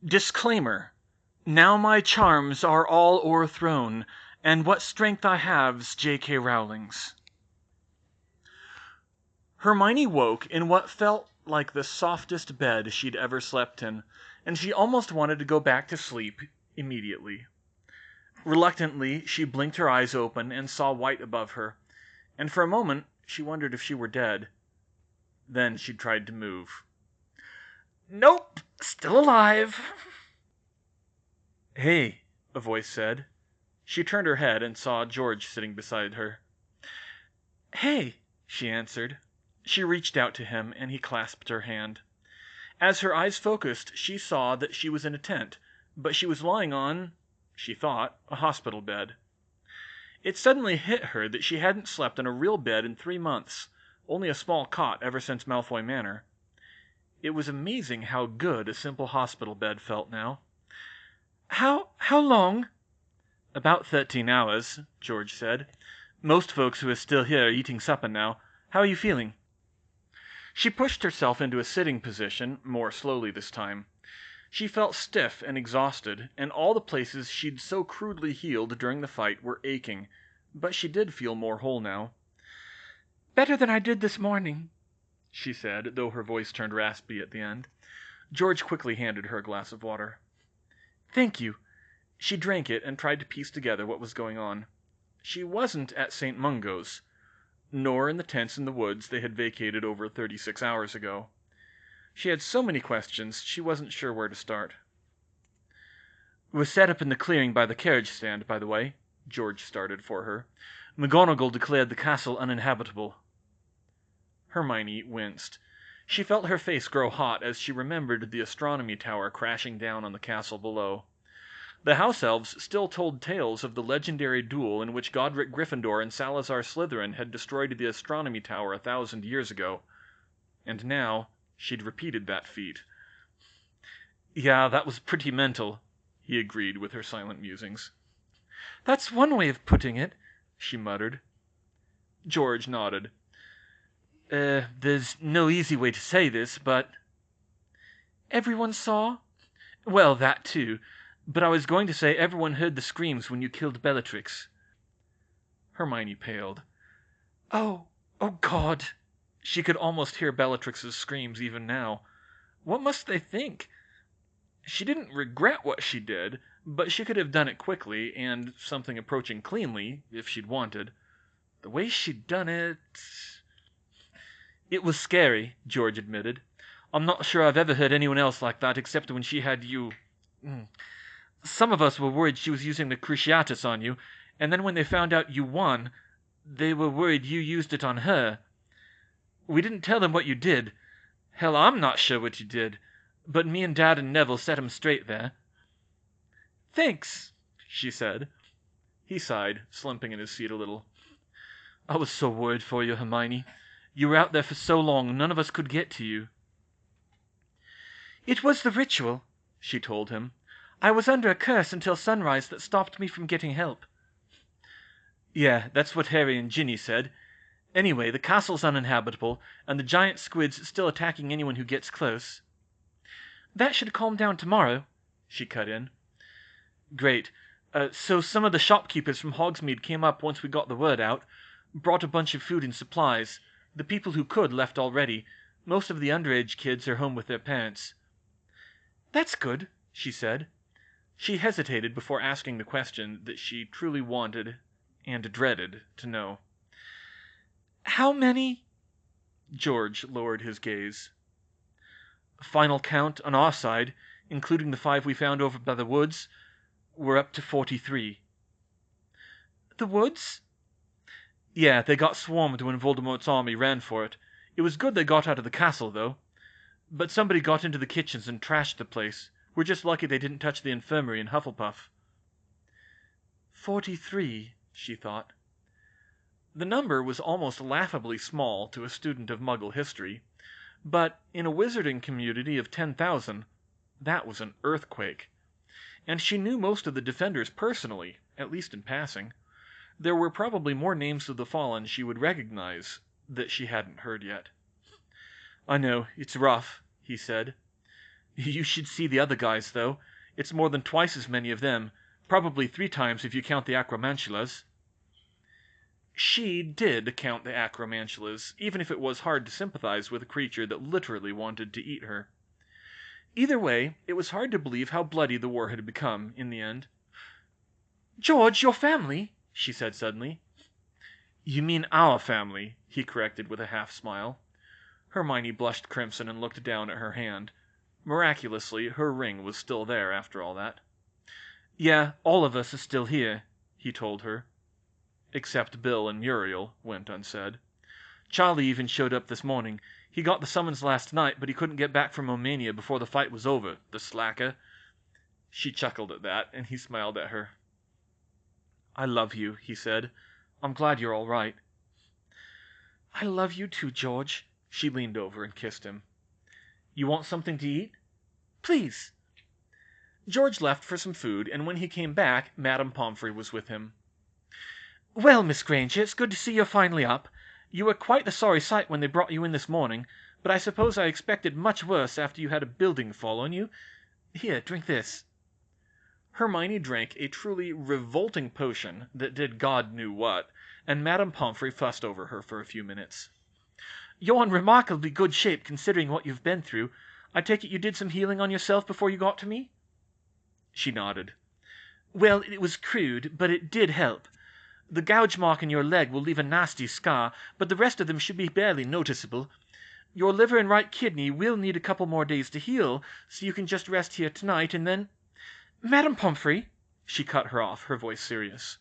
Disclaimer. Now my charms are all o'erthrown, and what strength I have's J.K. Rowling's. Hermione woke in what felt like the softest bed she'd ever slept in, and she almost wanted to go back to sleep immediately. Reluctantly, she blinked her eyes open and saw white above her, and for a moment she wondered if she were dead. Then she tried to move. Nope, still alive. Hey, a voice said. She turned her head and saw George sitting beside her. Hey, she answered. She reached out to him, and he clasped her hand. As her eyes focused, she saw that she was in a tent, but she was lying on, she thought, a hospital bed. It suddenly hit her that she hadn't slept on a real bed in 3 months, only a small cot ever since Malfoy Manor. It was amazing how good a simple hospital bed felt now. How long? About 13 hours, George said. Most folks who are still here are eating supper now. How are you feeling? She pushed herself into a sitting position, more slowly this time. She felt stiff and exhausted, and all the places she'd so crudely healed during the fight were aching, but she did feel more whole now. Better than I did this morning, she said, though her voice turned raspy at the end. George quickly handed her a glass of water. Thank you. She drank it and tried to piece together what was going on. She wasn't at St. Mungo's, nor in the tents in the woods they had vacated over 36 hours ago. She had so many questions, she wasn't sure where to start. We're set up in the clearing by the carriage stand, by the way, George started for her. McGonagall declared the castle uninhabitable. Hermione winced. She felt her face grow hot as she remembered the astronomy tower crashing down on the castle below. The house elves still told tales of the legendary duel in which Godric Gryffindor and Salazar Slytherin had destroyed the astronomy tower 1,000 years ago. And now she'd repeated that feat. Yeah, that was pretty mental, he agreed with her silent musings. That's one way of putting it, she muttered. George nodded. There's no easy way to say this, but... Everyone saw? Well, that too. But I was going to say everyone heard the screams when you killed Bellatrix. Hermione paled. Oh God! She could almost hear Bellatrix's screams even now. What must they think? She didn't regret what she did, but she could have done it quickly, and something approaching cleanly, if she'd wanted. The way she'd done it... It was scary, George admitted. I'm not sure I've ever heard anyone else like that except when she had you... Some of us were worried she was using the Cruciatus on you, and then when they found out you won, they were worried you used it on her. We didn't tell them what you did. Hell, I'm not sure what you did, but me and Dad and Neville set him straight there. Thanks, she said. He sighed, slumping in his seat a little. I was so worried for you, Hermione. You were out there for so long, none of us could get to you. It was the ritual, she told him. I was under a curse until sunrise that stopped me from getting help. Yeah, that's what Harry and Ginny said. Anyway, the castle's uninhabitable, and the giant squid's still attacking anyone who gets close. That should calm down tomorrow, she cut in. Great. So some of the shopkeepers from Hogsmeade came up once we got the word out, brought a bunch of food and supplies. The people who could left already. Most of the underage kids are home with their parents. That's good, she said. She hesitated before asking the question that she truly wanted and dreaded to know. How many? George lowered his gaze. Final count on our side, including the 5 we found over by the woods, we're up to 43. The woods? Yeah, they got swarmed when Voldemort's army ran for it. It was good they got out of the castle, though. But somebody got into the kitchens and trashed the place. We're just lucky they didn't touch the infirmary in Hufflepuff. 43, she thought. The number was almost laughably small to a student of Muggle history, but in a wizarding community of 10,000, that was an earthquake. And she knew most of the defenders personally, at least in passing. There were probably more names of the fallen she would recognize that she hadn't heard yet. I know, it's rough, he said. You should see the other guys, though. It's more than twice as many of them. Probably 3 times if you count the acromantulas. She did count the acromantulas, even if it was hard to sympathize with a creature that literally wanted to eat her. Either way, it was hard to believe how bloody the war had become, in the end. "George, your family?" she said suddenly. "You mean our family," he corrected with a half-smile. Hermione blushed crimson and looked down at her hand. Miraculously, her ring was still there after all that. "Yeah, all of us are still here," he told her. "Except Bill and Muriel," went unsaid. "Charlie even showed up this morning. He got the summons last night, but he couldn't get back from Romania before the fight was over, the slacker." She chuckled at that, and he smiled at her. "I love you," he said. "I'm glad you're all right." "I love you too, George." She leaned over and kissed him. "You want something to eat?" "Please." George left for some food, and when he came back, Madame Pomfrey was with him. "Well, Miss Granger, it's good to see you're finally up. You were quite a sorry sight when they brought you in this morning, but I suppose I expected much worse after you had a building fall on you. Here, drink this." Hermione drank a truly revolting potion that did God knew what, and Madame Pomfrey fussed over her for a few minutes. "You're in remarkably good shape considering what you've been through. I take it you did some healing on yourself before you got to me?" She nodded. "Well, it was crude, but it did help. The gouge mark in your leg will leave a nasty scar, but the rest of them should be barely noticeable. Your liver and right kidney will need a couple more days to heal, so you can just rest here tonight, and then—" "Madame Pomfrey," she cut her off, her voice serious,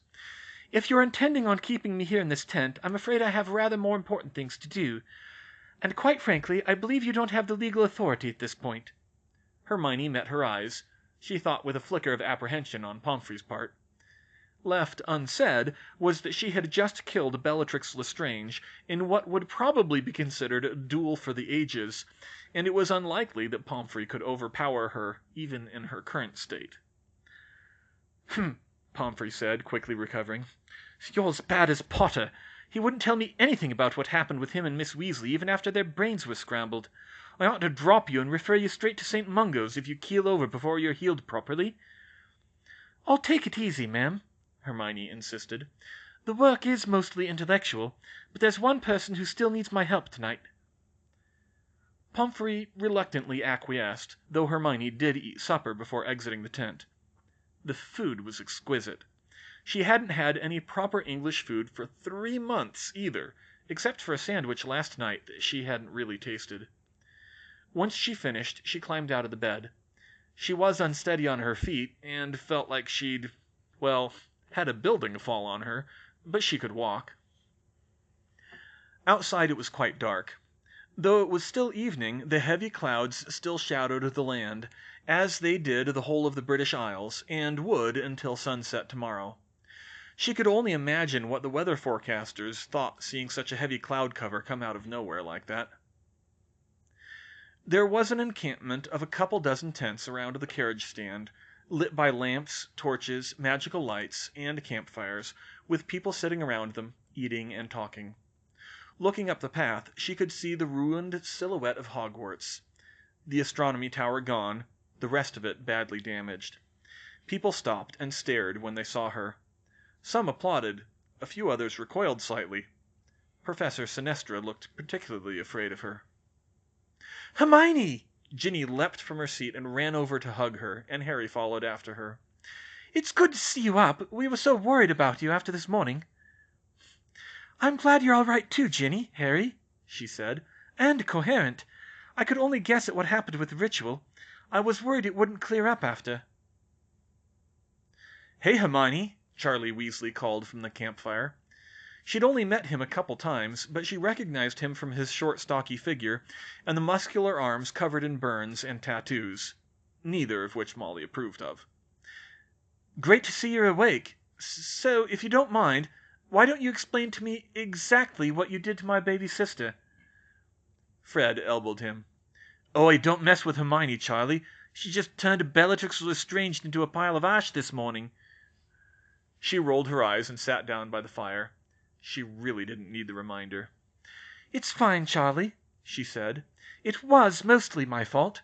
"if you're intending on keeping me here in this tent, I'm afraid I have rather more important things to do. And quite frankly, I believe you don't have the legal authority at this point." Hermione met her eyes, she thought with a flicker of apprehension on Pomfrey's part. Left unsaid was that she had just killed Bellatrix Lestrange in what would probably be considered a duel for the ages, and it was unlikely that Pomfrey could overpower her even in her current state. Pomfrey said, quickly recovering. "You're as bad as Potter. He wouldn't tell me anything about what happened with him and Miss Weasley even after their brains were scrambled. I ought to drop you and refer you straight to St. Mungo's if you keel over before you're healed properly." "Oh, take it easy, ma'am," Hermione insisted. "The work is mostly intellectual, but there's one person who still needs my help tonight." Pomfrey reluctantly acquiesced, though Hermione did eat supper before exiting the tent. The food was exquisite. She hadn't had any proper English food for 3 months, either, except for a sandwich last night that she hadn't really tasted. Once she finished, she climbed out of the bed. She was unsteady on her feet, and felt like she'd, well, had a building fall on her, but she could walk. Outside it was quite dark. Though it was still evening, the heavy clouds still shadowed the land, as they did the whole of the British Isles, and would until sunset tomorrow. She could only imagine what the weather forecasters thought seeing such a heavy cloud cover come out of nowhere like that. There was an encampment of a couple dozen tents around the carriage stand, lit by lamps, torches, magical lights, and campfires, with people sitting around them, eating and talking. Looking up the path, she could see the ruined silhouette of Hogwarts. The astronomy tower gone, the rest of it badly damaged. People stopped and stared when they saw her. Some applauded, a few others recoiled slightly. Professor Sinestra looked particularly afraid of her. "Hermione!" Ginny leapt from her seat and ran over to hug her, and Harry followed after her. "It's good to see you up. We were so worried about you after this morning." "I'm glad you're all right too, Ginny, Harry," she said, "and coherent. I could only guess at what happened with the ritual. I was worried it wouldn't clear up after." "Hey, Hermione!" Charlie Weasley called from the campfire. She'd only met him a couple times, but she recognized him from his short, stocky figure and the muscular arms covered in burns and tattoos, neither of which Molly approved of. "Great to see you're awake. So, if you don't mind, why don't you explain to me exactly what you did to my baby sister?" Fred elbowed him. "Oi, don't mess with Hermione, Charlie. She just turned Bellatrix Lestrange into a pile of ash this morning." She rolled her eyes and sat down by the fire. She really didn't need the reminder. "It's fine, Charlie," she said. "It was mostly my fault."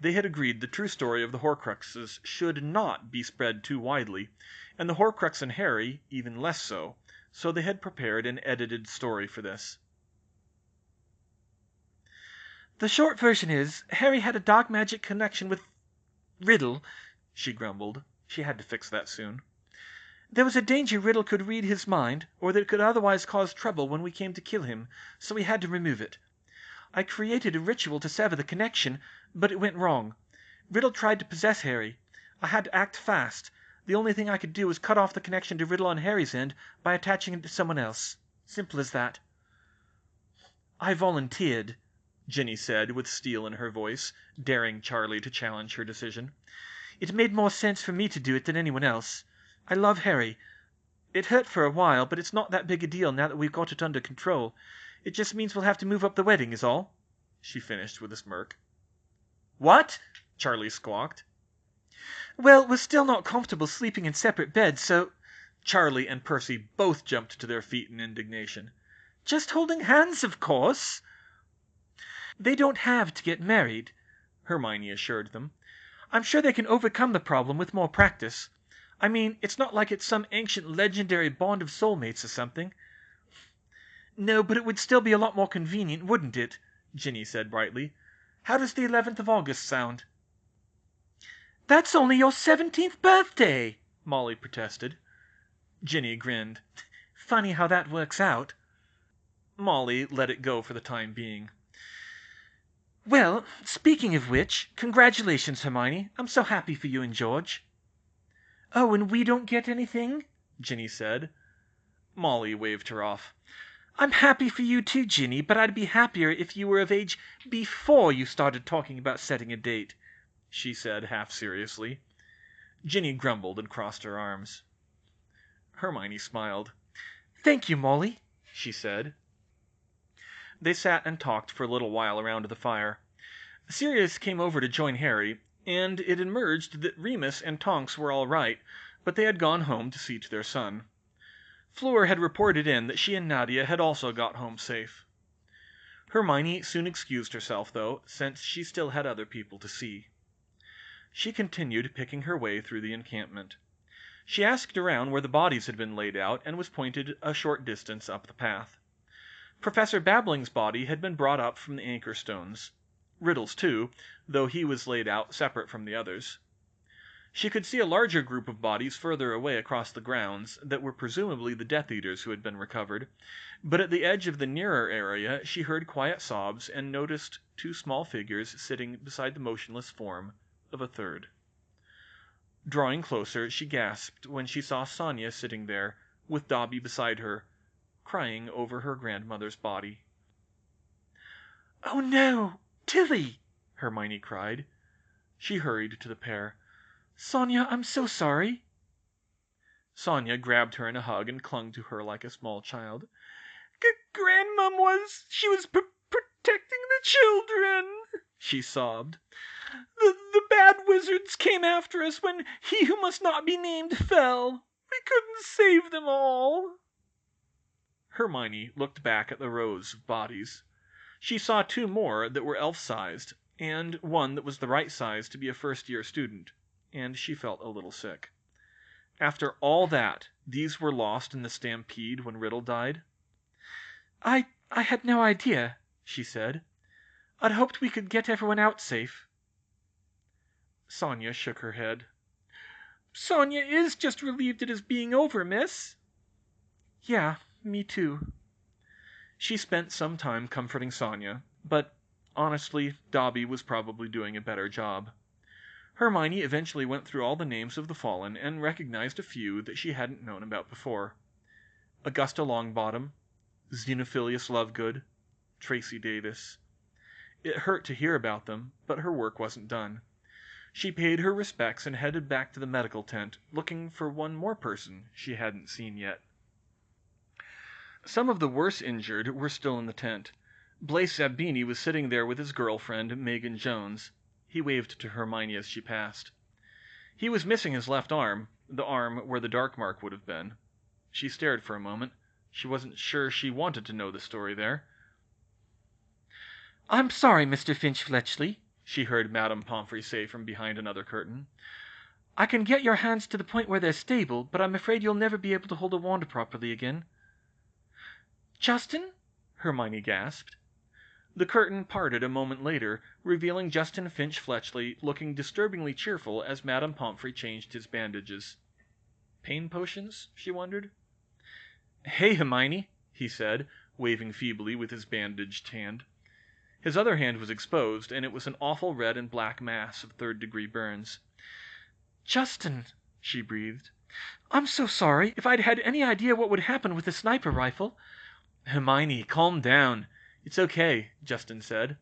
They had agreed the true story of the Horcruxes should not be spread too widely, and the Horcrux and Harry even less so they had prepared an edited story for this. The short version is, Harry had a dark magic connection with Riddle, she grumbled. She had to fix that soon. There was a danger Riddle could read his mind, or that it could otherwise cause trouble when we came to kill him, so we had to remove it. I created a ritual to sever the connection, but it went wrong. Riddle tried to possess Harry. I had to act fast. The only thing I could do was cut off the connection to Riddle on Harry's end by attaching it to someone else. Simple as that. I volunteered, Ginny said with steel in her voice, daring Charlie to challenge her decision. It made more sense for me to do it than anyone else. I love Harry. It hurt for a while, but it's not that big a deal now that we've got it under control. It just means we'll have to move up the wedding, is all," she finished with a smirk. "What?" Charlie squawked. "Well, we're still not comfortable sleeping in separate beds, so—" Charlie and Percy both jumped to their feet in indignation. "Just holding hands, of course." "They don't have to get married," Hermione assured them. "I'm sure they can overcome the problem with more practice. I mean, it's not like it's some ancient legendary bond of soulmates or something." "No, but it would still be a lot more convenient, wouldn't it?" Ginny said brightly. "How does the 11th of August sound?" "That's only your 17th birthday!" Molly protested. Ginny grinned. "Funny how that works out." Molly let it go for the time being. "Well, speaking of which, congratulations, Hermione. I'm so happy for you and George." "Oh, and we don't get anything?" Ginny said. Molly waved her off. "I'm happy for you too, Ginny, but I'd be happier if you were of age before you started talking about setting a date," she said half seriously. Ginny grumbled and crossed her arms. Hermione smiled. "Thank you, Molly," she said. They sat and talked for a little while around the fire. Sirius came over to join Harry, and it emerged that Remus and Tonks were all right, but they had gone home to see to their son. Fleur had reported in that she and Nadia had also got home safe. Hermione soon excused herself, though, since she still had other people to see. She continued picking her way through the encampment. She asked around where the bodies had been laid out, and was pointed a short distance up the path. Professor Babbling's body had been brought up from the anchor stones. Riddle's too, though he was laid out separate from the others. She could see a larger group of bodies further away across the grounds that were presumably the Death Eaters who had been recovered, but at the edge of the nearer area she heard quiet sobs and noticed two small figures sitting beside the motionless form of a third. Drawing closer, she gasped when she saw Sonia sitting there, with Dobby beside her, crying over her grandmother's body. "Oh no, Tilly!" Hermione cried. She hurried to the pair. "Sonia, I'm so sorry." Sonia grabbed her in a hug and clung to her like a small child. "Grandmom was... she was protecting the children," she sobbed. The bad wizards came after us when he who must not be named fell. We couldn't save them all." Hermione looked back at the rows of bodies. She saw two more that were elf-sized, and one that was the right size to be a first-year student, and she felt a little sick. After all that, these were lost in the stampede when Riddle died? I had no idea," she said. "I'd hoped we could get everyone out safe." Sonia shook her head. "Sonia is just relieved it is being over, miss." "Yeah, me too." She spent some time comforting Sonia, but honestly, Dobby was probably doing a better job. Hermione eventually went through all the names of the fallen and recognized a few that she hadn't known about before. Augusta Longbottom, Xenophilius Lovegood, Tracy Davis. It hurt to hear about them, but her work wasn't done. She paid her respects and headed back to the medical tent, looking for one more person she hadn't seen yet. Some of the worse injured were still in the tent. Blaise Zabini was sitting there with his girlfriend, Megan Jones. He waved to Hermione as she passed. He was missing his left arm, the arm where the dark mark would have been. She stared for a moment. She wasn't sure she wanted to know the story there. "I'm sorry, Mr. Finch-Fletchley," she heard Madame Pomfrey say from behind another curtain. I can get your hands to the point where they're stable, but I'm afraid you'll never be able to hold a wand properly again. Justin? Hermione gasped. The curtain parted a moment later, revealing Justin Finch Fletchley looking disturbingly cheerful as Madame Pomfrey changed his bandages. Pain potions? She wondered. Hey, Hermione, he said, waving feebly with his bandaged hand. His other hand was exposed, and it was an awful red and black mass of third-degree burns. Justin, she breathed. I'm so sorry. If I'd had any idea what would happen with the sniper rifle... Hermione, calm down. It's okay, Justin said.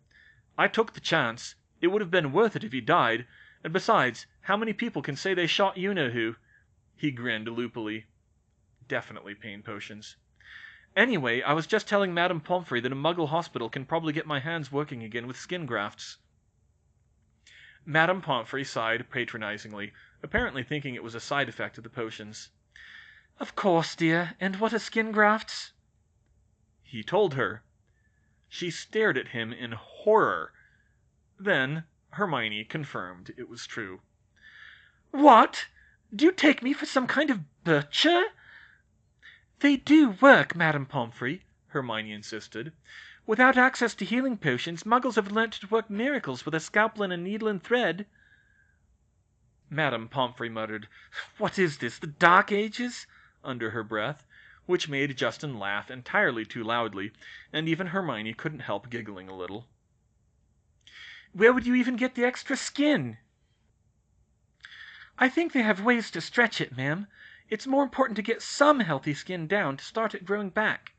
I took the chance. It would have been worth it if he died. And besides, how many people can say they shot you-know-who? He grinned loopily. Definitely pain potions. Anyway, I was just telling Madame Pomfrey that a Muggle hospital can probably get my hands working again with skin grafts. Madame Pomfrey sighed patronizingly, apparently thinking it was a side effect of the potions. Of course, dear. And what are skin grafts? He told her. She stared at him in horror. Then Hermione confirmed it was true. What? Do you take me for some kind of butcher? They do work, Madame Pomfrey, Hermione insisted. Without access to healing potions, Muggles have learnt to work miracles with a scalpel and a needle and thread. Madame Pomfrey muttered, "What is this, the Dark Ages?" under her breath, which made Justin laugh entirely too loudly, and even Hermione couldn't help giggling a little. Where would you even get the extra skin? I think they have ways to stretch it, ma'am. It's more important to get some healthy skin down to start it growing back.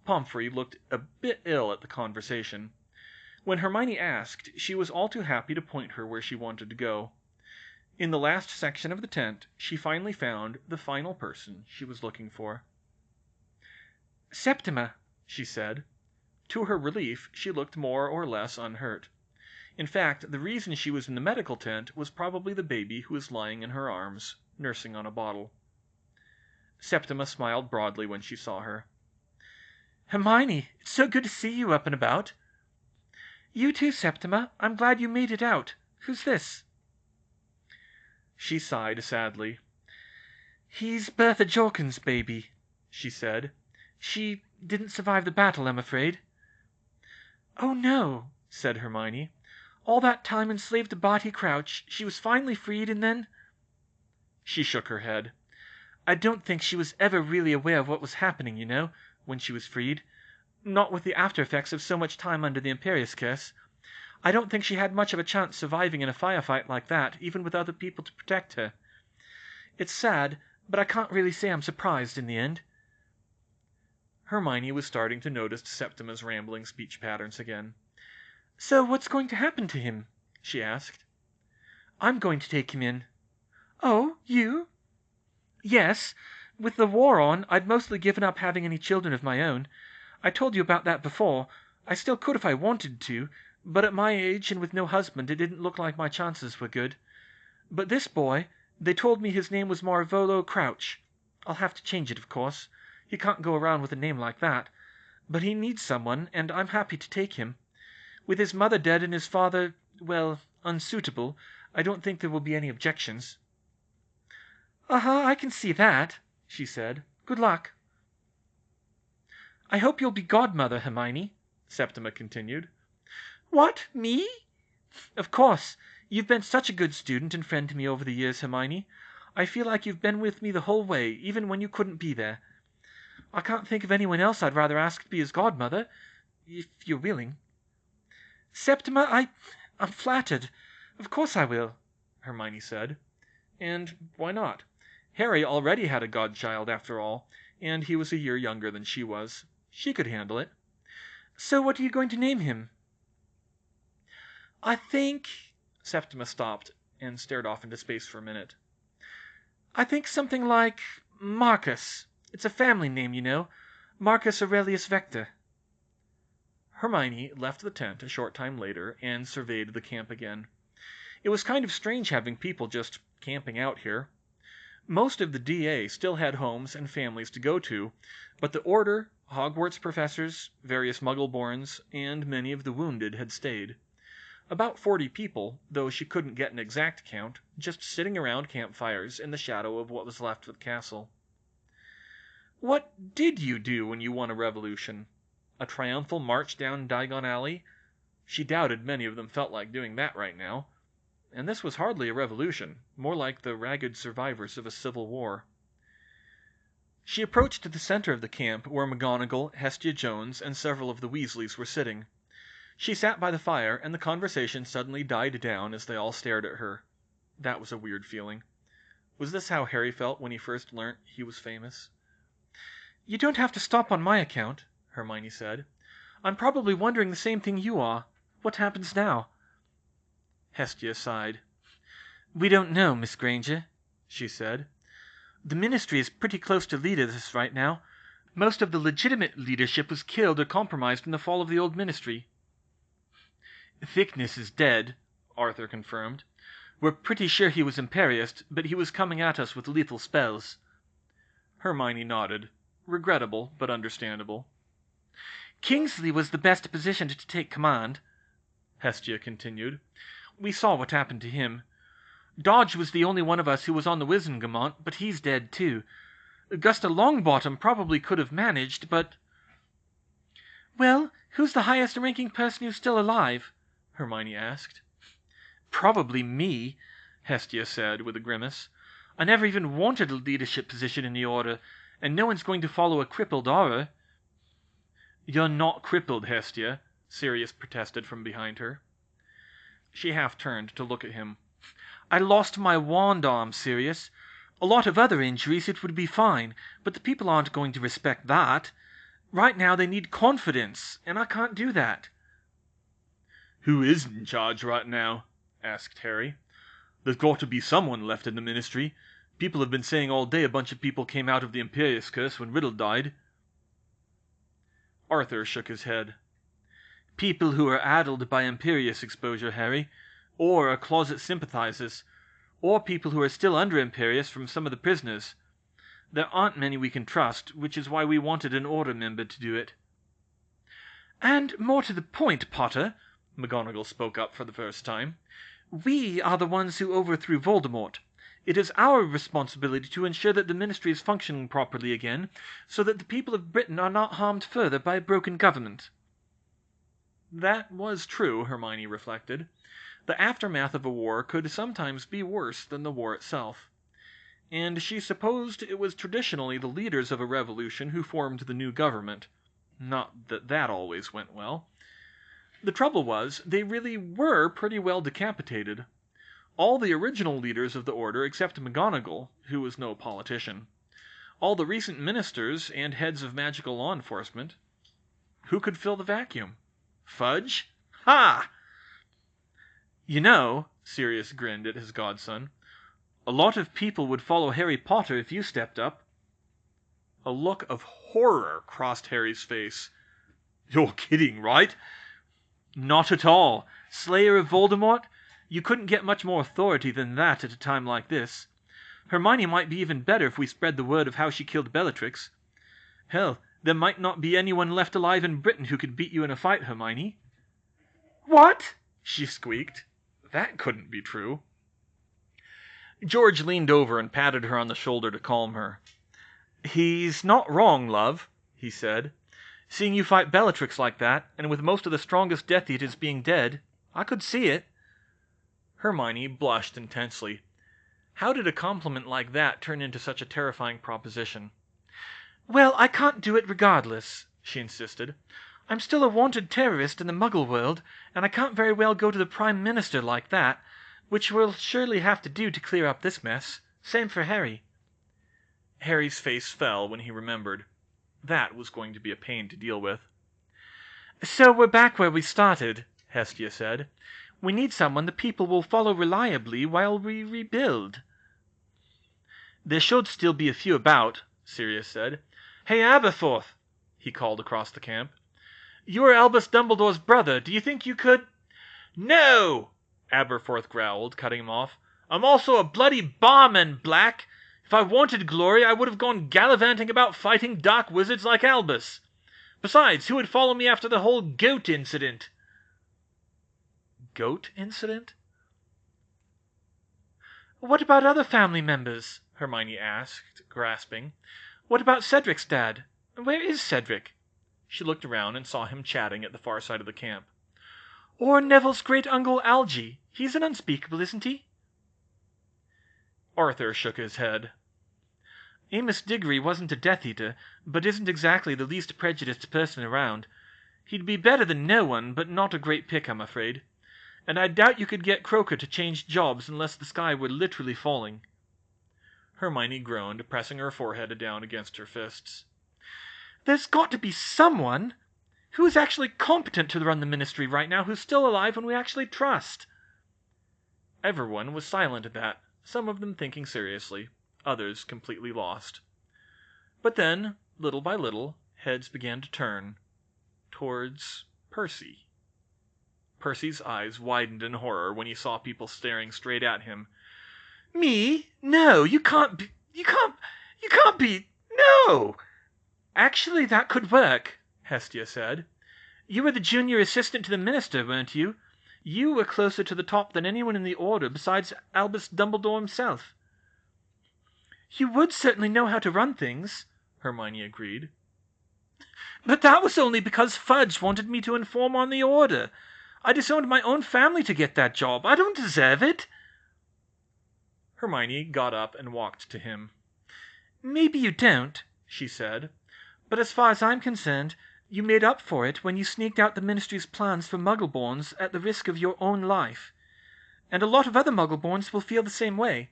Pomfrey looked a bit ill at the conversation. When Hermione asked, she was all too happy to point her where she wanted to go. In the last section of the tent, she finally found the final person she was looking for. Septima, she said. To her relief, she looked more or less unhurt. In fact, the reason she was in the medical tent was probably the baby who was lying in her arms, nursing on a bottle. Septima smiled broadly when she saw her. Hermione, it's so good to see you up and about. You too, Septima. I'm glad you made it out. Who's this? She sighed sadly. He's Bertha Jorkin's baby, she said. She didn't survive the battle, I'm afraid. Oh, no, said Hermione. All that time enslaved to Barty Crouch, she was finally freed, and then... She shook her head. I don't think she was ever really aware of what was happening, you know, when she was freed. Not with the after-effects of so much time under the Imperius Curse. I don't think she had much of a chance surviving in a firefight like that, even with other people to protect her. It's sad, but I can't really say I'm surprised in the end. Hermione was starting to notice Septima's rambling speech patterns again. So what's going to happen to him? She asked. I'm going to take him in. Oh, you? Yes. With the war on, I'd mostly given up having any children of my own. I told you about that before. I still could if I wanted to, but at my age and with no husband, it didn't look like my chances were good. But this boy, they told me his name was Marvolo Crouch. I'll have to change it, of course. He can't go around with a name like that. But he needs someone, and I'm happy to take him. With his mother dead and his father, well, unsuitable, I don't think there will be any objections. I can see that, she said. Good luck. I hope you'll be godmother, Hermione, Septima continued. What, me? Of course. You've been such a good student and friend to me over the years, Hermione. I feel like you've been with me the whole way, even when you couldn't be there. I can't think of anyone else I'd rather ask to be his godmother, if you're willing. Septima, I'm flattered. Of course I will, Hermione said. And why not? Harry already had a godchild, after all, and he was a year younger than she was. She could handle it. So what are you going to name him? I think... Septima stopped and stared off into space for a minute. I think something like Marcus. It's a family name, you know. Marcus Aurelius Vector. Hermione left the tent a short time later and surveyed the camp again. It was kind of strange having people just camping out here. Most of the DA still had homes and families to go to, but the Order, Hogwarts professors, various Muggle-borns, and many of the wounded had stayed. About 40 people, though she couldn't get an exact count, just sitting around campfires in the shadow of what was left of the castle. What did you do when you won a revolution? A triumphal march down Diagon Alley? She doubted many of them felt like doing that right now. And this was hardly a revolution, more like the ragged survivors of a civil war. She approached the center of the camp, where McGonagall, Hestia Jones, and several of the Weasleys were sitting. She sat by the fire, and the conversation suddenly died down as they all stared at her. That was a weird feeling. Was this how Harry felt when he first learnt he was famous? "You don't have to stop on my account," Hermione said. "I'm probably wondering the same thing you are. What happens now?" Hestia sighed. "We don't know, Miss Granger," she said. "The Ministry is pretty close to leaderless right now. Most of the legitimate leadership was killed or compromised in the fall of the old Ministry." "Thickness is dead," Arthur confirmed. "We're pretty sure he was Imperiist, but he was coming at us with lethal spells." Hermione nodded. Regrettable, but understandable. "Kingsley was the best positioned to take command," Hestia continued. "We saw what happened to him. Dodge was the only one of us who was on the Wizengamot, but he's dead too. Augusta Longbottom probably could have managed, but—" "Well, who's the highest-ranking person who's still alive?" Hermione asked. "Probably me," Hestia said, with a grimace. "I never even wanted a leadership position in the Order, and no one's going to follow a crippled Auror." "You're not crippled, Hestia," Sirius protested from behind her. She half turned to look at him. "I lost my wand arm, Sirius. A lot of other injuries it would be fine, but the people aren't going to respect that. Right now they need confidence, and I can't do that." "Who is in charge right now?" asked Harry. "There's got to be someone left in the Ministry. People have been saying all day a bunch of people came out of the Imperius Curse when Riddle died." Arthur shook his head. "People who are addled by Imperius exposure, Harry, or are closet sympathizers, or people who are still under Imperius from some of the prisoners. There aren't many we can trust, which is why we wanted an Order member to do it." "And more to the point, Potter," McGonagall spoke up for the first time, "we are the ones who overthrew Voldemort. It is our responsibility to ensure that the Ministry is functioning properly again, so that the people of Britain are not harmed further by a broken government." That was true, Hermione reflected. The aftermath of a war could sometimes be worse than the war itself. And she supposed it was traditionally the leaders of a revolution who formed the new government. Not that that always went well. The trouble was, they really were pretty well decapitated. All the original leaders of the Order except McGonagall, who was no politician. All the recent ministers and heads of magical law enforcement. Who could fill the vacuum? Fudge? Ha! "You know," Sirius grinned at his godson, "a lot of people would follow Harry Potter if you stepped up." A look of horror crossed Harry's face. "You're kidding, right?" "Not at all. Slayer of Voldemort? You couldn't get much more authority than that at a time like this. Hermione might be even better if we spread the word of how she killed Bellatrix. Hell, there might not be anyone left alive in Britain who could beat you in a fight, Hermione." "What?" she squeaked. That couldn't be true. George leaned over and patted her on the shoulder to calm her. "He's not wrong, love," he said. "Seeing you fight Bellatrix like that, and with most of the strongest Death Eaters being dead, I could see it." Hermione blushed intensely. How did a compliment like that turn into such a terrifying proposition? "Well, I can't do it regardless," she insisted. "I'm still a wanted terrorist in the Muggle world, and I can't very well go to the Prime Minister like that, which we'll surely have to do to clear up this mess. Same for Harry." Harry's face fell when he remembered. That was going to be a pain to deal with. "So we're back where we started," Hestia said. "We need someone the people will follow reliably while we rebuild." "There should still be a few about," Sirius said. "Hey, Aberforth!" he called across the camp. "You are Albus Dumbledore's brother. Do you think you could—" "No!" Aberforth growled, cutting him off. "I'm also a bloody barman, Black. If I wanted glory, I would have gone gallivanting about fighting dark wizards like Albus. Besides, who would follow me after the whole goat incident?" goat incident? What about other family members? Hermione asked, grasping. What about Cedric's dad? Where is Cedric? She looked around and saw him chatting at the far side of the camp. Or Neville's great-uncle Algy. He's an unspeakable, isn't he? Arthur shook his head. Amos Diggory wasn't a Death-Eater, but isn't exactly the least prejudiced person around. He'd be better than no one, but not a great pick, I'm afraid. And I doubt you could get Croaker to change jobs unless the sky were literally falling. Hermione groaned, pressing her forehead down against her fists. There's got to be someone who is actually competent to run the ministry right now, who's still alive and we actually trust. Everyone was silent at that, some of them thinking seriously, others completely lost. But then, little by little, heads began to turn towards Percy. Percy's eyes widened in horror when he saw people staring straight at him. Me? No, you can't be, no! Actually, that could work, Hestia said. You were the junior assistant to the minister, weren't you? You were closer to the top than anyone in the order besides Albus Dumbledore himself. You would certainly know how to run things, Hermione agreed. But that was only because Fudge wanted me to inform on the order. I disowned my own family to get that job. I don't deserve it. Hermione got up and walked to him. Maybe you don't, she said. But as far as I'm concerned, you made up for it when you sneaked out the Ministry's plans for Muggleborns at the risk of your own life. And a lot of other Muggleborns will feel the same way.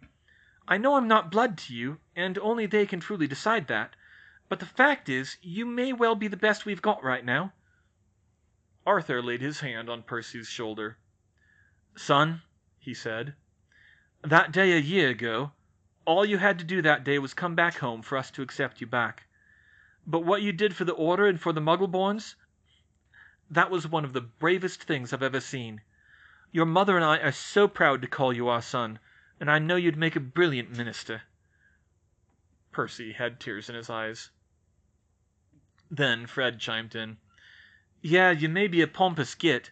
I know I'm not blood to you, and only they can truly decide that, but the fact is, you may well be the best we've got right now. Arthur laid his hand on Percy's shoulder. Son, he said, that day a year ago, all you had to do that day was come back home for us to accept you back. But what you did for the Order and for the Muggleborns, that was one of the bravest things I've ever seen. Your mother and I are so proud to call you our son, and I know you'd make a brilliant minister. Percy had tears in his eyes. Then Fred chimed in. Yeah, you may be a pompous git,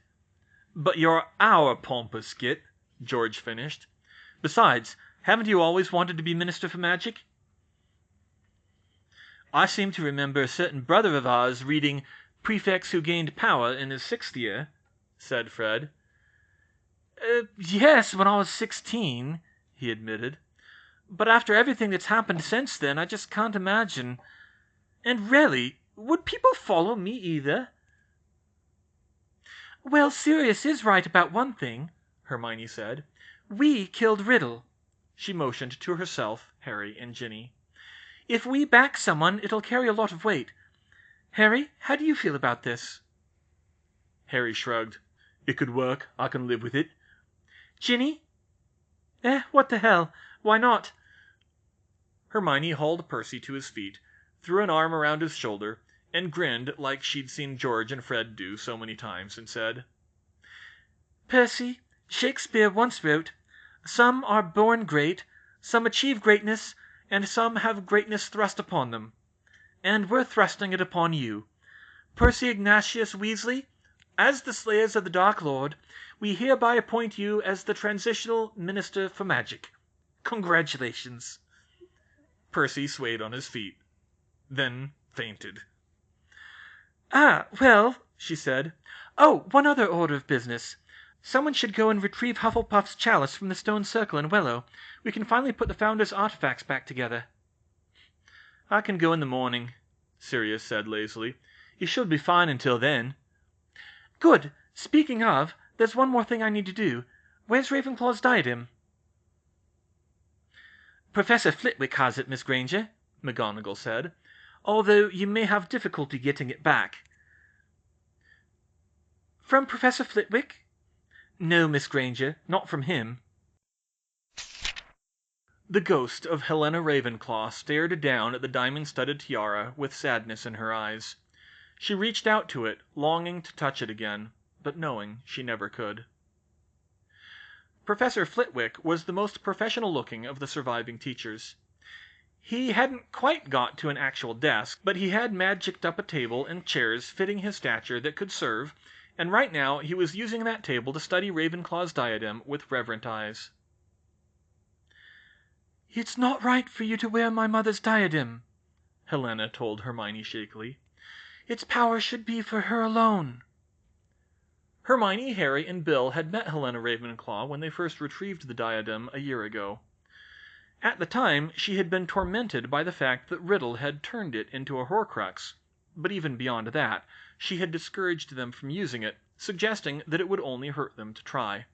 but you're our pompous git, George finished. Besides, haven't you always wanted to be Minister for Magic? I seem to remember a certain brother of ours reading Prefects Who Gained Power in his 6th year, said Fred. Yes, when I was 16, he admitted. But after everything that's happened since then, I just can't imagine. And really, would people follow me either? Well, Sirius is right about one thing, Hermione said. We killed Riddle. She motioned to herself, Harry, and Ginny. If we back someone, it'll carry a lot of weight. Harry, how do you feel about this? Harry shrugged. It could work. I can live with it. Ginny? What the hell? Why not? Hermione hauled Percy to his feet, threw an arm around his shoulder, and grinned like she'd seen George and Fred do so many times, and said, Percy, Shakespeare once wrote, Some are born great, some achieve greatness, and some have greatness thrust upon them. And we're thrusting it upon you. Percy Ignatius Weasley, as the slayers of the Dark Lord, we hereby appoint you as the Transitional Minister for Magic. Congratulations. Percy swayed on his feet, then fainted. Well, she said. Oh, one other order of business. Someone should go and retrieve Hufflepuff's chalice from the stone circle in Wellow. We can finally put the Founder's artifacts back together. I can go in the morning, Sirius said lazily. You should be fine until then. Good. Speaking of, there's one more thing I need to do. Where's Ravenclaw's diadem? Professor Flitwick has it, Miss Granger, McGonagall said, although you may have difficulty getting it back. From Professor Flitwick? No, Miss Granger, not from him. The ghost of Helena Ravenclaw stared down at the diamond-studded tiara with sadness in her eyes. She reached out to it, longing to touch it again, but knowing she never could. Professor Flitwick was the most professional-looking of the surviving teachers. He hadn't quite got to an actual desk, but he had magicked up a table and chairs fitting his stature that could serve, and right now he was using that table to study Ravenclaw's diadem with reverent eyes. "It's not right for you to wear my mother's diadem," Helena told Hermione shakily. "Its power should be for her alone." Hermione, Harry, and Bill had met Helena Ravenclaw when they first retrieved the diadem a year ago. At the time, she had been tormented by the fact that Riddle had turned it into a Horcrux, but even beyond that, she had discouraged them from using it, suggesting that it would only hurt them to try.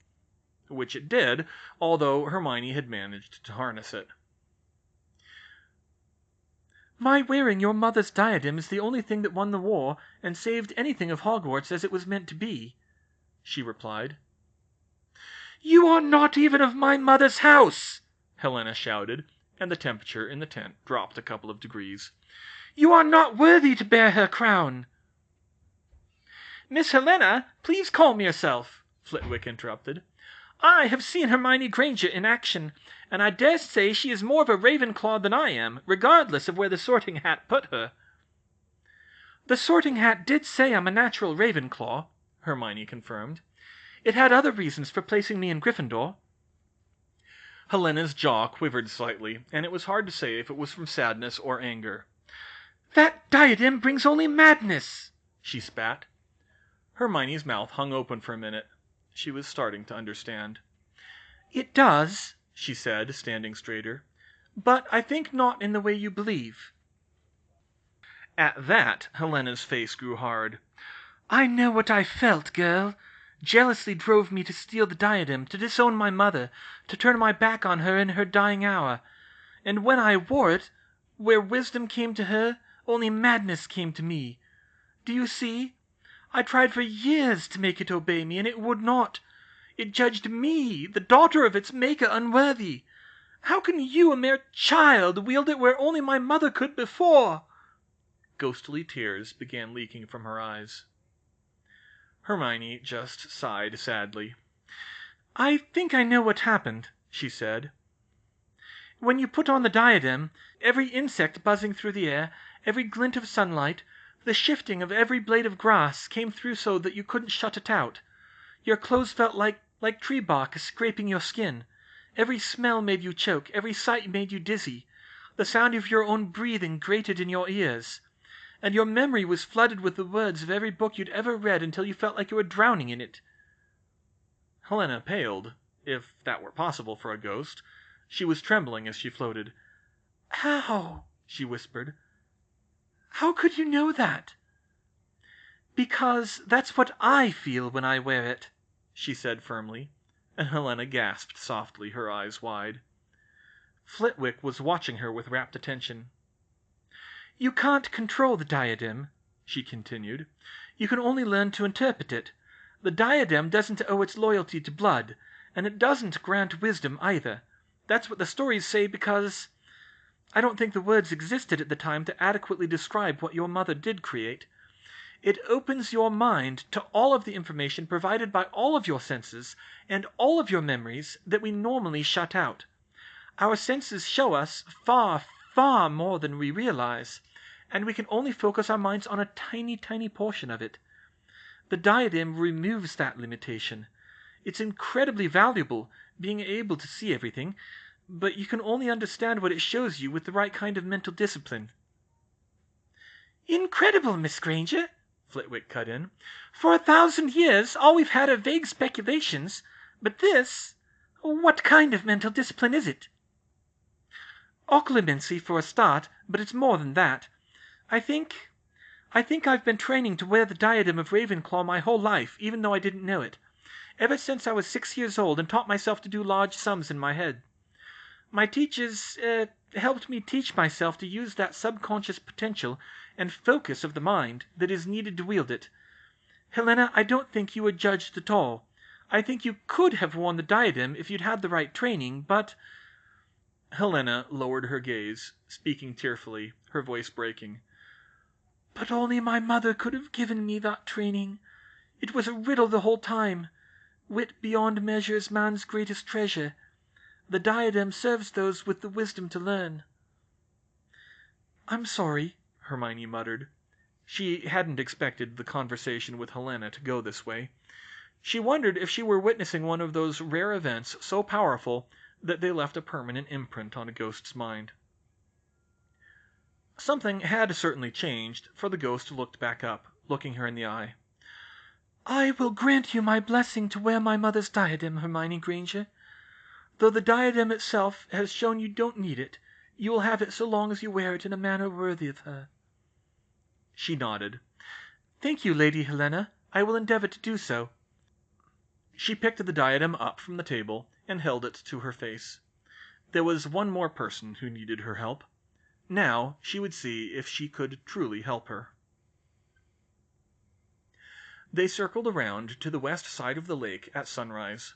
Which it did, although Hermione had managed to harness it. "My wearing your mother's diadem is the only thing that won the war and saved anything of Hogwarts as it was meant to be," she replied. "You are not even of my mother's house!" Helena shouted, and the temperature in the tent dropped a couple of degrees. "You are not worthy to bear her crown." "Miss Helena, please calm yourself," Flitwick interrupted. "I have seen Hermione Granger in action, and I dare say she is more of a Ravenclaw than I am, regardless of where the Sorting Hat put her." "The Sorting Hat did say I'm a natural Ravenclaw," Hermione confirmed. "It had other reasons for placing me in Gryffindor." Helena's jaw quivered slightly, and it was hard to say if it was from sadness or anger. "That diadem brings only madness," she spat. Hermione's mouth hung open for a minute. She was starting to understand. "It does," she said, standing straighter. "But I think not in the way you believe." At that, Helena's face grew hard. "I know what I felt, girl. Jealousy drove me to steal the diadem, to disown my mother, to turn my back on her in her dying hour. And when I wore it, where wisdom came to her, only madness came to me. Do you see? I tried for years to make it obey me, and it would not. It judged me, the daughter of its maker, unworthy. How can you, a mere child, wield it where only my mother could before?" Ghostly tears began leaking from her eyes. Hermione just sighed sadly. "I think I know what happened," she said. "When you put on the diadem, every insect buzzing through the air, every glint of sunlight, the shifting of every blade of grass, came through so that you couldn't shut it out. Your clothes felt like tree bark scraping your skin. Every smell made you choke, every sight made you dizzy. The sound of your own breathing grated in your ears. And your memory was flooded with the words of every book you'd ever read until you felt like you were drowning in it." Helena paled, if that were possible for a ghost. She was trembling as she floated. "How?" she whispered. "How could you know that?" "Because that's what I feel when I wear it," she said firmly, and Helena gasped softly, her eyes wide. Flitwick was watching her with rapt attention. "You can't control the diadem," she continued. "You can only learn to interpret it. The diadem doesn't owe its loyalty to blood, and it doesn't grant wisdom either. That's what the stories say because I don't think the words existed at the time to adequately describe what your mother did create. It opens your mind to all of the information provided by all of your senses and all of your memories that we normally shut out. Our senses show us far, far more than we realize, and we can only focus our minds on a tiny, tiny portion of it. The diadem removes that limitation. It's incredibly valuable, being able to see everything, but you can only understand what it shows you with the right kind of mental discipline." "Incredible, Miss Granger," Flitwick cut in. "For 1,000 years all we've had are vague speculations, but this... what kind of mental discipline is it?" "Occlumency for a start, but it's more than that. I think I've been training to wear the diadem of Ravenclaw my whole life, even though I didn't know it. Ever since I was 6 years old and taught myself to do large sums in my head. My teachers helped me teach myself to use that subconscious potential and focus of the mind that is needed to wield it. Helena, I don't think you were judged at all. I think you could have worn the diadem if you'd had the right training, but..." Helena lowered her gaze, speaking tearfully, her voice breaking. "But only my mother could have given me that training. It was a riddle the whole time. Wit beyond measure is man's greatest treasure. The diadem serves those with the wisdom to learn." "I'm sorry," Hermione muttered. She hadn't expected the conversation with Helena to go this way. She wondered if she were witnessing one of those rare events so powerful that they left a permanent imprint on a ghost's mind. Something had certainly changed, for the ghost looked back up, looking her in the eye. "I will grant you my blessing to wear my mother's diadem, Hermione Granger. Though the diadem itself has shown you don't need it, you will have it so long as you wear it in a manner worthy of her." She nodded. "Thank you, Lady Helena. I will endeavor to do so." She picked the diadem up from the table and held it to her face. There was one more person who needed her help. Now she would see if she could truly help her. They circled around to the west side of the lake at sunrise.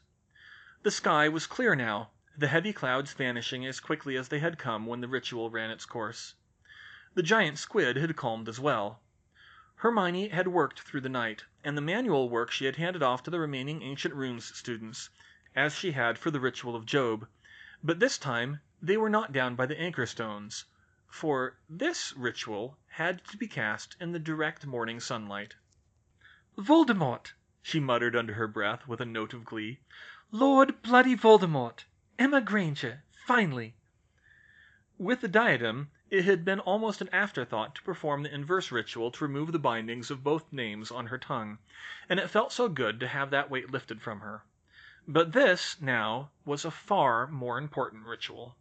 The sky was clear now, the heavy clouds vanishing as quickly as they had come when the ritual ran its course. The giant squid had calmed as well. Hermione had worked through the night, and the manual work she had handed off to the remaining Ancient Runes students, as she had for the ritual of Job, but this time they were not down by the anchor stones, for this ritual had to be cast in the direct morning sunlight. "Voldemort!" she muttered under her breath with a note of glee. "Lord bloody Voldemort! Emma Granger! Finally!" With the diadem, it had been almost an afterthought to perform the inverse ritual to remove the bindings of both names on her tongue, and it felt so good to have that weight lifted from her. But this, now, was a far more important ritual.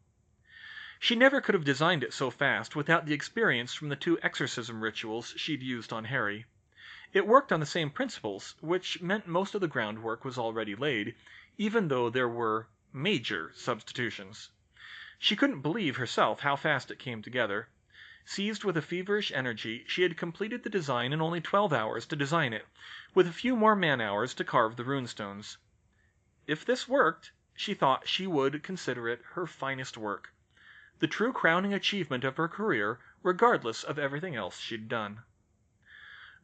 She never could have designed it so fast without the experience from the 2 exorcism rituals she'd used on Harry. It worked on the same principles, which meant most of the groundwork was already laid, even though there were major substitutions. She couldn't believe herself how fast it came together. Seized with a feverish energy, she had completed the design in only 12 hours to design it, with a few more man-hours to carve the runestones. If this worked, she thought she would consider it her finest work, the true crowning achievement of her career, regardless of everything else she'd done.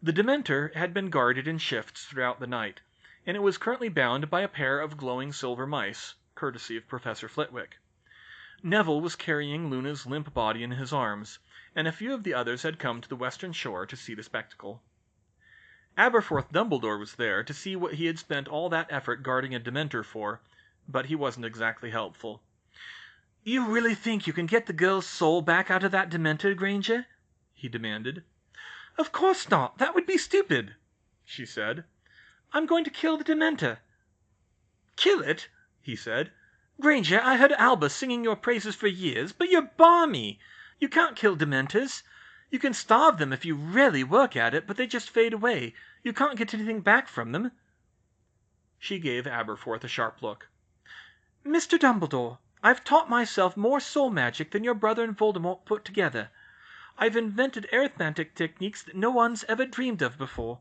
The Dementor had been guarded in shifts throughout the night, and it was currently bound by a pair of glowing silver mice, courtesy of Professor Flitwick. Neville was carrying Luna's limp body in his arms, and a few of the others had come to the western shore to see the spectacle. Aberforth Dumbledore was there to see what he had spent all that effort guarding a Dementor for, but he wasn't exactly helpful. "You really think you can get the girl's soul back out of that Dementor, Granger?" he demanded. "Of course not! That would be stupid," she said. "I'm going to kill the Dementor." "Kill it?" he said. "Granger, I heard Albus singing your praises for years, but you're balmy. You can't kill Dementors. You can starve them if you really work at it, but they just fade away. You can't get anything back from them." She gave Aberforth a sharp look. "Mr. Dumbledore, I've taught myself more soul magic than your brother and Voldemort put together. I've invented arithmetic techniques that no one's ever dreamed of before.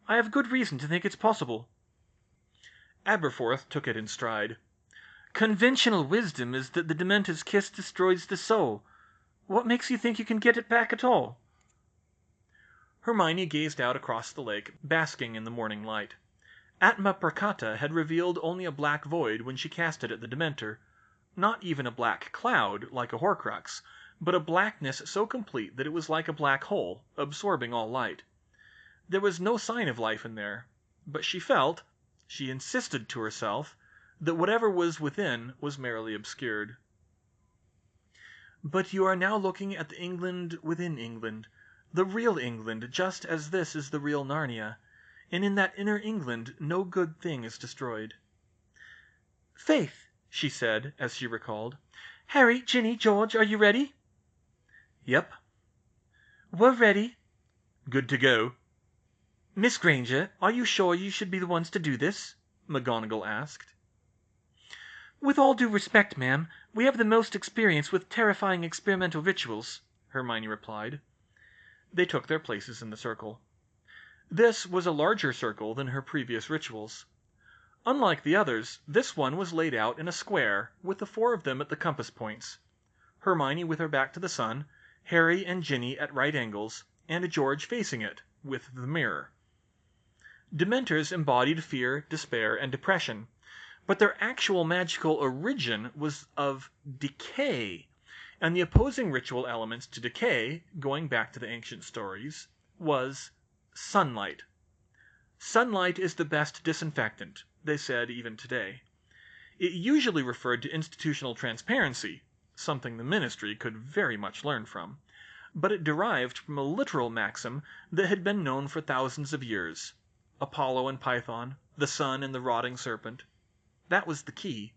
I have good reason to think it's possible." Aberforth took it in stride. "Conventional wisdom is that the Dementor's kiss destroys the soul. What makes you think you can get it back at all?" Hermione gazed out across the lake, basking in the morning light. Atma Prakata had revealed only a black void when she cast it at the Dementor. Not even a black cloud, like a Horcrux, but a blackness so complete that it was like a black hole, absorbing all light. There was no sign of life in there, but she felt, she insisted to herself, that whatever was within was merely obscured. "But you are now looking at the England within England, the real England, just as this is the real Narnia, and in that inner England no good thing is destroyed." "Faith," she said, as she recalled. "Harry, Ginny, George, are you ready?" "Yep." "We're ready." "Good to go." "Miss Granger, are you sure you should be the ones to do this?" McGonagall asked. "With all due respect, ma'am, we have the most experience with terrifying experimental rituals," Hermione replied. They took their places in the circle. This was a larger circle than her previous rituals. Unlike the others, this one was laid out in a square, with the 4 of them at the compass points. Hermione with her back to the sun, Harry and Ginny at right angles, and George facing it, with the mirror. Dementors embodied fear, despair, and depression, but their actual magical origin was of decay, and the opposing ritual elements to decay, going back to the ancient stories, was sunlight. Sunlight is the best disinfectant, they said even today. It usually referred to institutional transparency, something the ministry could very much learn from, but it derived from a literal maxim that had been known for thousands of years. Apollo and Python, the sun and the rotting serpent. That was the key.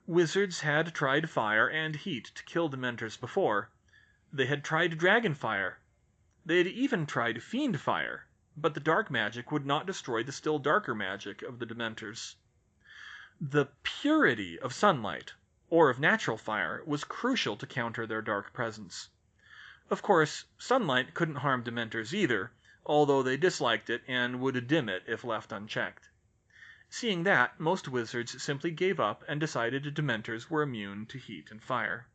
Wizards had tried fire and heat to kill Dementors before. They had tried dragon fire. They had even tried fiend fire, but the dark magic would not destroy the still darker magic of the Dementors. The purity of sunlight, or of natural fire, was crucial to counter their dark presence. Of course, sunlight couldn't harm Dementors either, although they disliked it and would dim it if left unchecked. Seeing that, most wizards simply gave up and decided Dementors were immune to heat and fire.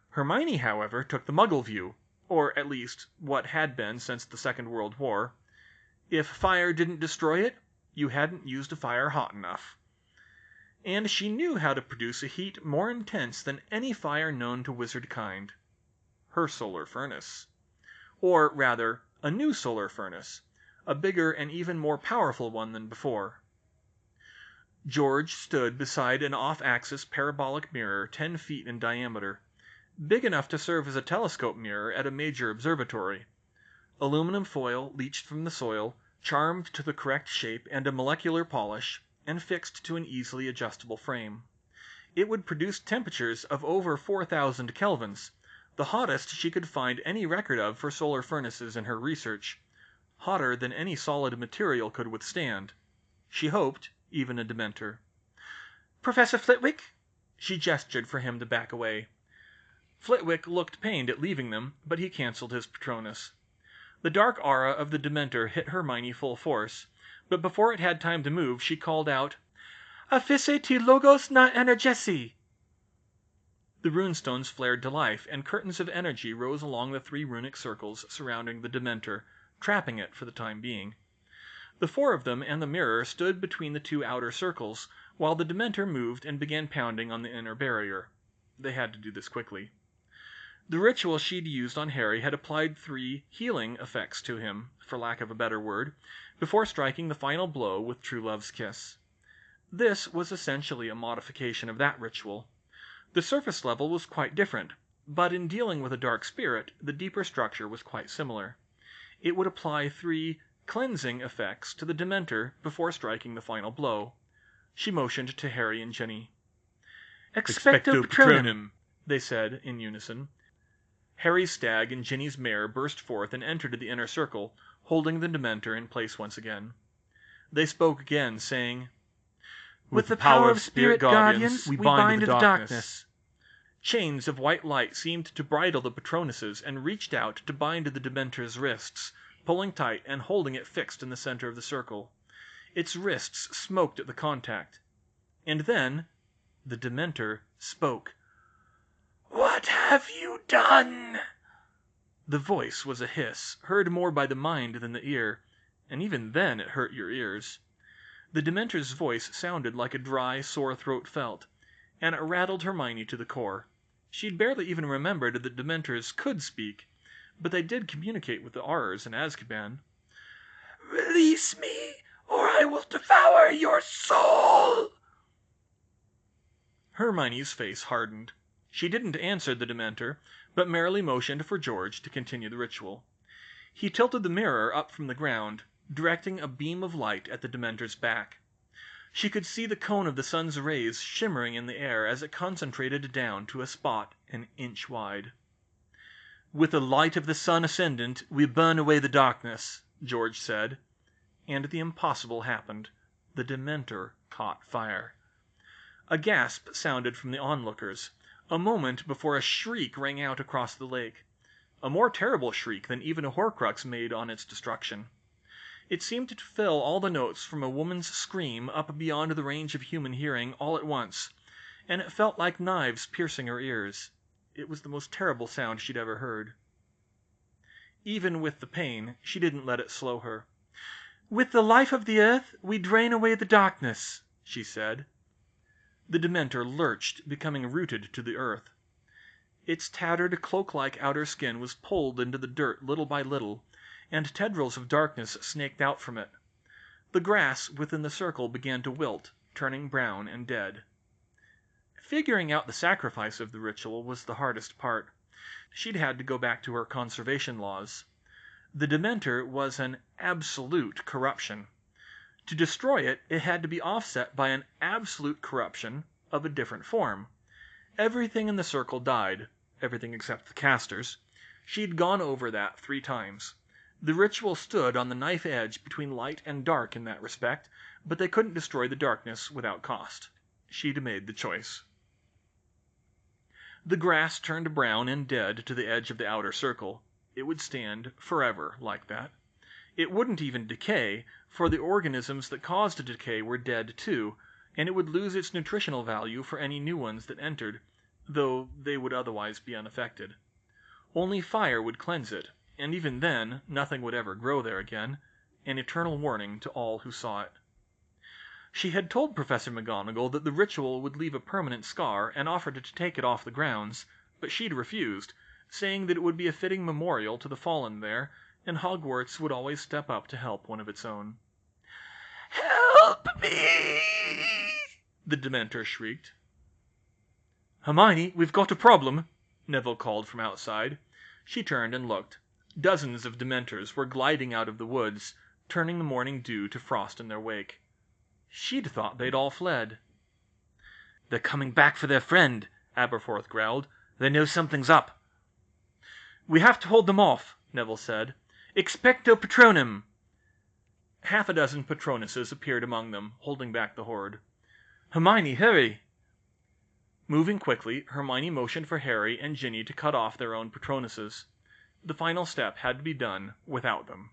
Hermione, however, took the Muggle view, or at least what had been since the Second World War. If fire didn't destroy it, you hadn't used a fire hot enough. And she knew how to produce a heat more intense than any fire known to wizard kind. Her solar furnace. Or, rather, a new solar furnace, a bigger and even more powerful one than before. George stood beside an off-axis parabolic mirror 10 feet in diameter, big enough to serve as a telescope mirror at a major observatory. Aluminum foil leached from the soil, charmed to the correct shape and a molecular polish, and fixed to an easily adjustable frame. It would produce temperatures of over 4,000 kelvins, the hottest she could find any record of for solar furnaces in her research, hotter than any solid material could withstand. She hoped, even a Dementor. Professor Flitwick? She gestured for him to back away. Flitwick looked pained at leaving them, but he cancelled his Patronus. The dark aura of the Dementor hit Hermione full force, but before it had time to move, she called out, Affice ti logos na energesi! The runestones flared to life, and curtains of energy rose along the 3 runic circles surrounding the Dementor, trapping it for the time being. The 4 of them and the mirror stood between the 2 outer circles, while the Dementor moved and began pounding on the inner barrier. They had to do this quickly. The ritual she'd used on Harry had applied 3 healing effects to him, for lack of a better word, before striking the final blow with True Love's kiss. This was essentially a modification of that ritual. The surface level was quite different, but in dealing with a dark spirit, the deeper structure was quite similar. It would apply 3 cleansing effects to the Dementor before striking the final blow. She motioned to Harry and Ginny. Expecto Patronum, they said in unison. Harry's stag and Ginny's mare burst forth and entered the inner circle, holding the Dementor in place once again. They spoke again, saying, With the power of spirit guardians, we bind the darkness. Chains of white light seemed to bridle the Patronuses and reached out to bind the Dementor's wrists, pulling tight and holding it fixed in the center of the circle. Its wrists smoked at the contact. And then the Dementor spoke. What have you done? The voice was a hiss, heard more by the mind than the ear, and even then it hurt your ears. The Dementor's voice sounded like a dry, sore throat felt, and it rattled Hermione to the core. She'd barely even remembered that Dementors could speak, but they did communicate with the Aurors in Azkaban. Release me, or I will devour your soul! Hermione's face hardened. She didn't answer the Dementor, but merely motioned for George to continue the ritual. He tilted the mirror up from the ground, directing a beam of light at the Dementor's back. She could see the cone of the sun's rays shimmering in the air as it concentrated down to a spot an inch wide. "With the light of the sun ascendant, we burn away the darkness," George said. And the impossible happened. The Dementor caught fire. A gasp sounded from the onlookers, a moment before a shriek rang out across the lake. A more terrible shriek than even a Horcrux made on its destruction. It seemed to fill all the notes from a woman's scream up beyond the range of human hearing all at once, and it felt like knives piercing her ears. It was the most terrible sound she'd ever heard. Even with the pain, she didn't let it slow her. "With the life of the earth, we drain away the darkness," she said. The Dementor lurched, becoming rooted to the earth. Its tattered, cloak-like outer skin was pulled into the dirt little by little, and tendrils of darkness snaked out from it. The grass within the circle began to wilt, turning brown and dead. Figuring out the sacrifice of the ritual was the hardest part. She'd had to go back to her conservation laws. The Dementor was an absolute corruption. To destroy it, it had to be offset by an absolute corruption of a different form. Everything in the circle died, everything except the casters. She'd gone over that 3 times. The ritual stood on the knife edge between light and dark in that respect, but they couldn't destroy the darkness without cost. She'd made the choice. The grass turned brown and dead to the edge of the outer circle. It would stand forever like that. It wouldn't even decay, for the organisms that caused a decay were dead too, and it would lose its nutritional value for any new ones that entered, though they would otherwise be unaffected. Only fire would cleanse it, and even then nothing would ever grow there again, an eternal warning to all who saw it. She had told Professor McGonagall that the ritual would leave a permanent scar and offered to take it off the grounds, but she'd refused, saying that it would be a fitting memorial to the fallen there, and Hogwarts would always step up to help one of its own. "Help me!" the Dementor shrieked. "Hermione, we've got a problem," Neville called from outside. She turned and looked. Dozens of Dementors were gliding out of the woods, turning the morning dew to frost in their wake. She'd thought they'd all fled. "They're coming back for their friend," Aberforth growled. "They know something's up." "We have to hold them off," Neville said. "Expecto Patronum!" Half a dozen Patronuses appeared among them, holding back the horde. "Hermione, hurry!" Moving quickly, Hermione motioned for Harry and Ginny to cut off their own Patronuses. The final step had to be done without them.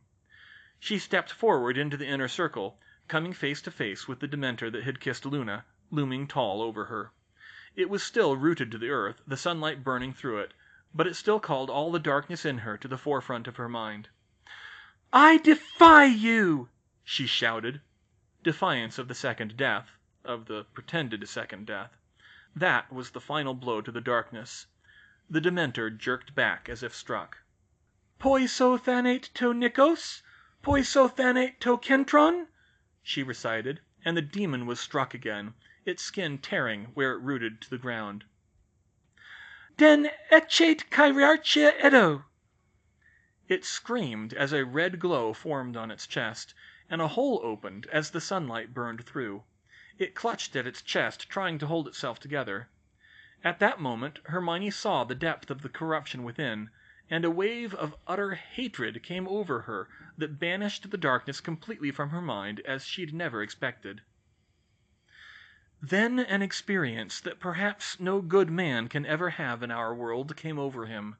She stepped forward into the inner circle, coming face to face with the Dementor that had kissed Luna, looming tall over her. It was still rooted to the earth, the sunlight burning through it, but it still called all the darkness in her to the forefront of her mind. "I defy you!" she shouted. Defiance of the second death, of the pretended second death. That was the final blow to the darkness. The Dementor jerked back as if struck. "Poiso thanate to Nikos, poiso thanate to Kentron," she recited, and the demon was struck again, its skin tearing where it rooted to the ground. "Den ecce Kyriarchia Edo." It screamed as a red glow formed on its chest, and a hole opened as the sunlight burned through. It clutched at its chest, trying to hold itself together. At that moment Hermione saw the depth of the corruption within, and a wave of utter hatred came over her that banished the darkness completely from her mind as she'd never expected. Then an experience that perhaps no good man can ever have in our world came over him,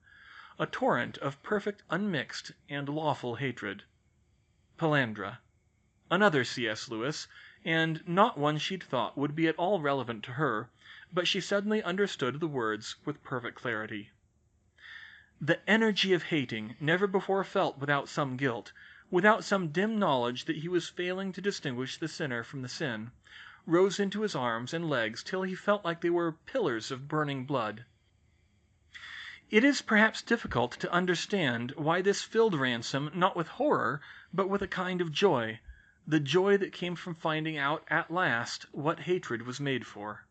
a torrent of perfect unmixed and lawful hatred. Pelandra. Another C.S. Lewis, and not one she'd thought would be at all relevant to her, but she suddenly understood the words with perfect clarity. The energy of hating, never before felt without some guilt, without some dim knowledge that he was failing to distinguish the sinner from the sin, rose into his arms and legs till he felt like they were pillars of burning blood. It is perhaps difficult to understand why this filled Ransom not with horror, but with a kind of joy, the joy that came from finding out at last what hatred was made for.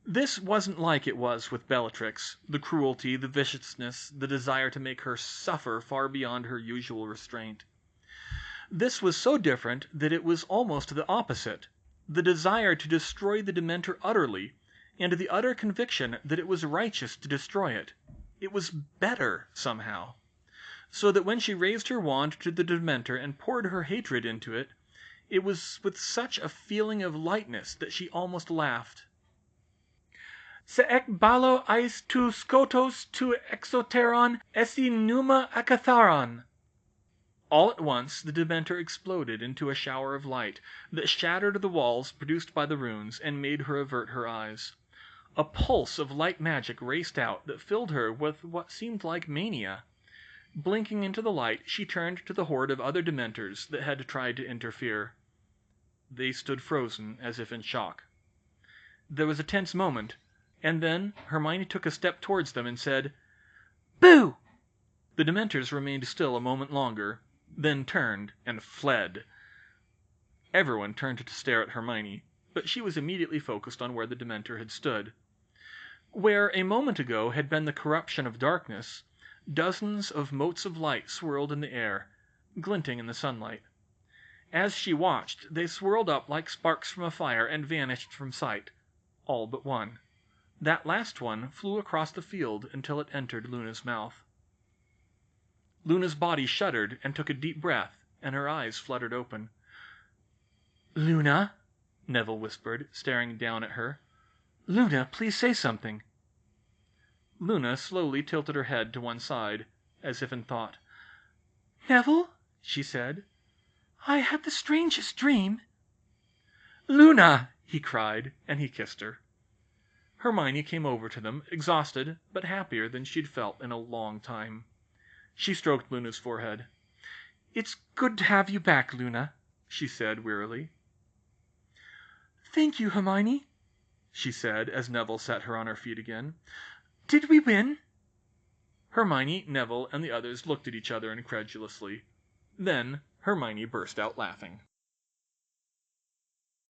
This wasn't like it was with Bellatrix, the cruelty, the viciousness, the desire to make her suffer far beyond her usual restraint. This was so different that it was almost the opposite, the desire to destroy the Dementor utterly, and the utter conviction that it was righteous to destroy it. It was better, somehow. So that when she raised her wand to the Dementor and poured her hatred into it, it was with such a feeling of lightness that she almost laughed. "Se ek balo eis tu skotos tu exoteron esi pneuma akatharon." All at once the Dementor exploded into a shower of light that shattered the walls produced by the runes and made her avert her eyes. A pulse of light magic raced out that filled her with what seemed like mania. Blinking into the light, she turned to the horde of other Dementors that had tried to interfere. They stood frozen as if in shock. There was a tense moment, and then Hermione took a step towards them and said, "Boo!" The Dementors remained still a moment longer, then turned and fled. Everyone turned to stare at Hermione, but she was immediately focused on where the Dementor had stood. Where a moment ago had been the corruption of darkness, dozens of motes of light swirled in the air, glinting in the sunlight. As she watched, they swirled up like sparks from a fire and vanished from sight, all but one. That last one flew across the field until it entered Luna's mouth. Luna's body shuddered and took a deep breath, and her eyes fluttered open. "Luna," Neville whispered, staring down at her. "Luna, please say something." Luna slowly tilted her head to one side, as if in thought. "Neville," she said, "I had the strangest dream." "Luna!" he cried, and he kissed her. Hermione came over to them, exhausted, but happier than she'd felt in a long time. She stroked Luna's forehead. "It's good to have you back, Luna," she said wearily. "Thank you, Hermione," she said as Neville set her on her feet again. "Did we win?" Hermione, Neville, and the others looked at each other incredulously. Then Hermione burst out laughing.